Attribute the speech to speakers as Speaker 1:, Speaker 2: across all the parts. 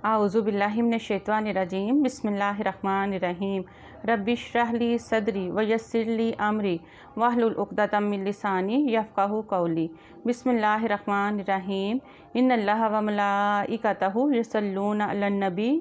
Speaker 1: आऊज़ु बिल्लाहि मिनश्शैतानिर्रजीम बिस्मिल्लाहिर्रहमानिर्रहीम रब्बिश्रह ली सदरी वयस्सिर ली अमरी वाहलुल उक़दतम मिन लिसानी यफ़क़हू क़ौली। बिस्मिल्लाहिर्रहमानिर्रहीम इन्नल्लाह व मलाइकतहु युसल्लूना अलन नबी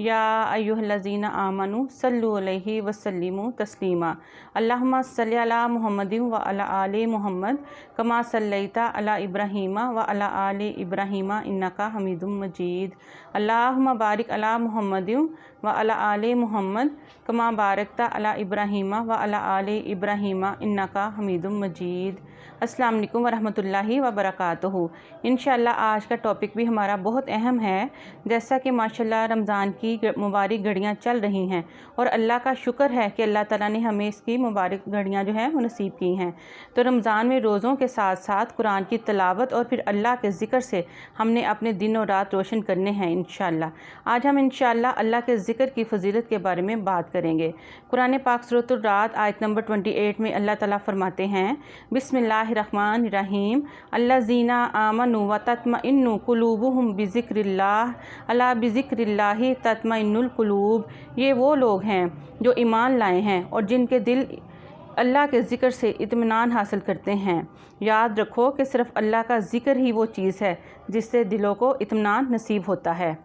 Speaker 1: या अय्युहल्लज़ीना आमनू सल्लु अलैहि वसल्लिमु तस्लीमा। अल्लाहुम्मा सल्लि अला मुहम्मदिन व अला आलि मुहम्मद कमा सल्लैता अला इब्राहीमा व अला आलि इब्राहीमा इन्नका हमीदुम मजीद। अल्लाहुम्मा बारिक अला मुहम्मदिन व अला आलि मुहम्मद कमा बारकता अला इब्राहीमा व अला आलि इब्राहीमा इन्नका हमीदुम मजीद। अस्सलाम वालेकुम व रहमतुल्लाहि व बरकातुहू। इंशाअल्लाह आज का टॉपिक भी हमारा बहुत अहम है। जैसा कि माशाअल्लाह रमज़ान की मुबारक घड़ियाँ चल रही हैं और अल्लाह का शुक्र है कि अल्लाह ताला ने हमें इसकी मुबारक घड़ियाँ जो हैं वो नसीब की हैं। तो रमज़ान में रोज़ों के साथ साथ कुरान की तिलावत और फिर अल्लाह के ज़िक्र से हमने अपने दिन और रात रोशन करने हैं इंशाअल्लाह। आज हम इंशाअल्लाह अल्लाह के ज़िक्र की फ़जीलत के बारे में बात करेंगे। कुरान पाक सूरह रात आयत नंबर 28 में अल्लाह ताला फरमाते हैं, बिस्मिल्लाहिर्रहमानिर्रहीम अल्लज़ीना आमनू व तत्मइन्नु कुलूबुहुम बिज़िक्रिल्लाह अला बिज़िक्रिल्लाहि तत्मइन्नुल कुलूब। ये वो लोग हैं जो ईमान लाए हैं और जिनके दिल अल्लाह के ज़िक्र से इत्मीनान हासिल करते हैं। याद रखो कि सिर्फ़ अल्लाह का ज़िक्र ही वो चीज़ है जिससे दिलों को इत्मीनान नसीब होता है।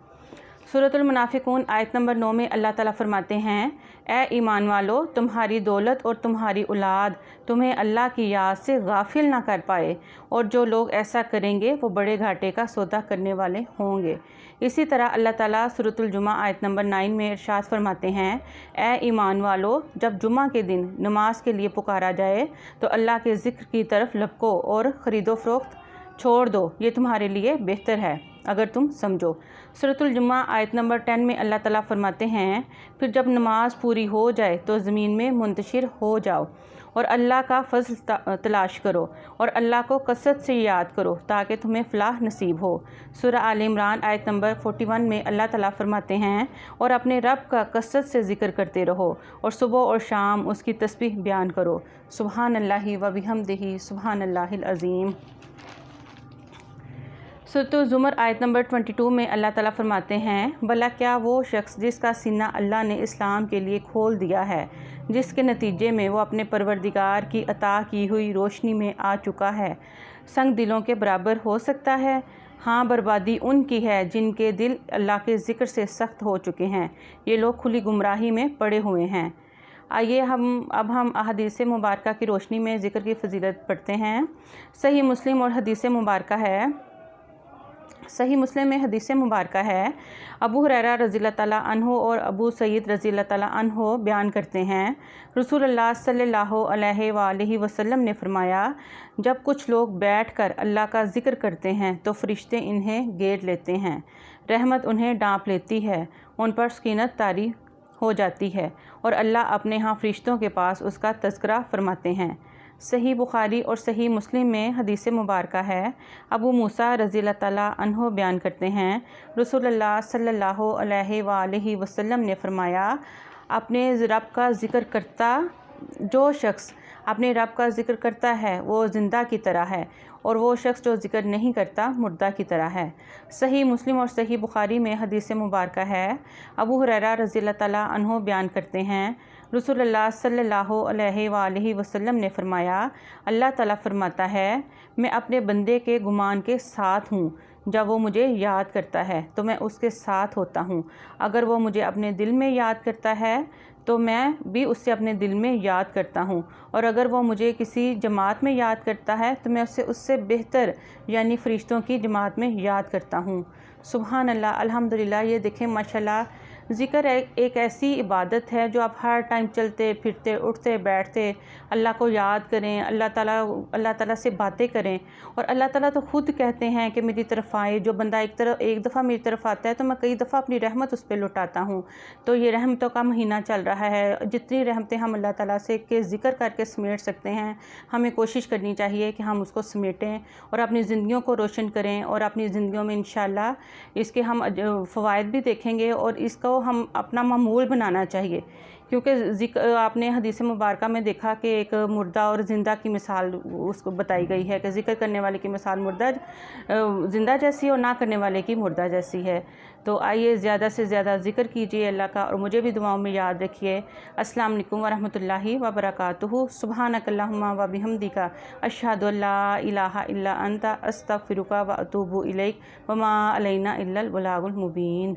Speaker 1: सूरतुल मुनाफ़िकून आयत नंबर 9 में अल्लाह ताला फरमाते हैं, ए ईमान वालो, तुम्हारी दौलत और तुम्हारी औलाद तुम्हें अल्लाह की याद से गाफिल ना कर पाए, और जो लोग ऐसा करेंगे वो बड़े घाटे का सौदा करने वाले होंगे। इसी तरह अल्लाह ताला सूरतुल जुमा आयत नंबर 9 में इरशाद फरमाते हैं, ए ईमान वालो, जब जुमा के दिन नमाज के लिए पुकारा जाए तो अल्लाह के ज़िक्र की तरफ लपको और ख़रीदो फ़रोख्त छोड़ दो, ये तुम्हारे लिए बेहतर है अगर तुम समझो। सूरतुल जुमा आयत नंबर 10 में अल्लाह ताला फरमाते हैं, फिर जब नमाज पूरी हो जाए तो ज़मीन में मुंतशिर हो जाओ और अल्लाह का फ़ज़ल तलाश करो और अल्लाह को कसरत से याद करो ताकि तुम्हें फ़लाह नसीब हो। सूरह आल इमरान आयत नंबर 41 में अल्लाह ताला फरमाते हैं, और अपने रब का कसरत से ज़िक्र करते रहो और सुबह और शाम उसकी तस्बीह बयान करो। सुबहानल्लाहि व बिहम्दिही सुबहानल्लाहिल अज़ीम। सूरह ज़ुमर आयत नंबर 22 में अल्लाह ताला फरमाते हैं, भला क्या वो शख्स जिसका सीना अल्लाह ने इस्लाम के लिए खोल दिया है, जिसके नतीजे में वो अपने परवरदिगार की अता की हुई रोशनी में आ चुका है, संग दिलों के बराबर हो सकता है? हाँ, बर्बादी उनकी है जिनके दिल अल्लाह के ज़िक्र से सख्त हो चुके हैं। ये लोग खुली गुमराही में पड़े हुए हैं। आइए हम हदीस मुबारका की रोशनी में ज़िक्र की फ़जीलत पढ़ते हैं। सही मुस्लिम में हदीस मुबारक है, अबू हुरैरा रज़ियल्लाहु ताला अन्हु और अबू सईद रज़ियल्लाहु ताला अन्हु बयान करते हैं, रसूलुल्लाह सल्लल्लाहु अलैहि वसल्लम ने फरमाया, जब कुछ लोग बैठकर अल्लाह का ज़िक्र करते हैं तो फ़रिश्ते इन्हें घेर लेते हैं, रहमत उन्हें ढांप लेती है, उन पर सकीनत तारी हो जाती है और अल्लाह अपने यहाँ फ़रिश्तों के पास उसका तज़किरा फरमाते हैं। सही बुखारी और सही मुस्लिम में हदीस मुबारक है, अबू मूसा रज़ियल्लाहु ताला अन्हु बयान करते हैं, रसूलुल्लाह सल्लल्लाहु अलैहि वसल्लम ने फरमाया, अपने रब का ज़िक्र करता जो शख्स अपने रब का ज़िक्र करता है वो ज़िंदा की तरह है, और वो शख्स जो ज़िक्र नहीं करता मुर्दा की तरह है। सही मुस्लिम और सही बुखारी में हदीस मुबारक है, अबू हुरैरा रज़ियल्लाहु ताला अन्हु बयान करते हैं, रसूलुल्लाह सल्लल्लाहु अलैहि वसल्लम ने फरमाया, अल्लाह ताला फरमाता है, मैं अपने बंदे के गुमान के साथ हूँ, जब वो मुझे याद करता है तो मैं उसके साथ होता हूँ। अगर वो मुझे अपने दिल में याद करता है तो मैं भी उससे अपने दिल में याद करता हूँ, और अगर वो मुझे किसी जमात में याद करता है तो मैं उससे बेहतर यानी फ़रिश्तों की जमात में याद करता हूँ। सुबहान अल्लाह, अल्हम्दुलिल्लाह। ये देखें माशाल्लाह, ज़िक्र एक ऐसी इबादत है जो आप हर टाइम चलते फिरते उठते बैठते अल्लाह को याद करें, अल्लाह ताला से बातें करें। और अल्लाह ताला तो ख़ुद कहते हैं कि मेरी तरफ़ आए, जो बंदा एक दफ़ा मेरी तरफ़ आता है तो मैं कई दफ़ा अपनी रहमत उस पर लुटाता हूँ। तो ये रहमतों का महीना चल रहा है। जितनी रहमतें हम अल्लाह ताला से के ज़िक्र करके समेट सकते हैं, हमें कोशिश करनी चाहिए कि हम उसको समेटें और अपनी ज़िंदगियों को रोशन करें, और अपनी ज़िंदगियों में इंशाअल्लाह इसके हम फ़वाइद भी देखेंगे और इसको हम अपना मामूल बनाना चाहिए, کیونکہ آپ نے حدیث مبارکہ میں دیکھا کہ ایک مردہ اور زندہ کی مثال اس کو بتائی گئی ہے کہ ذکر کرنے والے کی مثال مردہ زندہ جیسی اور نہ کرنے والے کی مردہ جیسی ہے۔ تو آئیے زیادہ سے زیادہ ذکر کیجیے اللہ کا، اور مجھے بھی دعاؤں میں یاد رکھیے۔ السلام علیکم ورحمۃ اللہ وبرکاتہ۔ سبحانک اللہم و بحمدک، اشہد ان لا الہ الا انت، استغفرک و اتوب الیک، وما علینا الا البلاغ المبین۔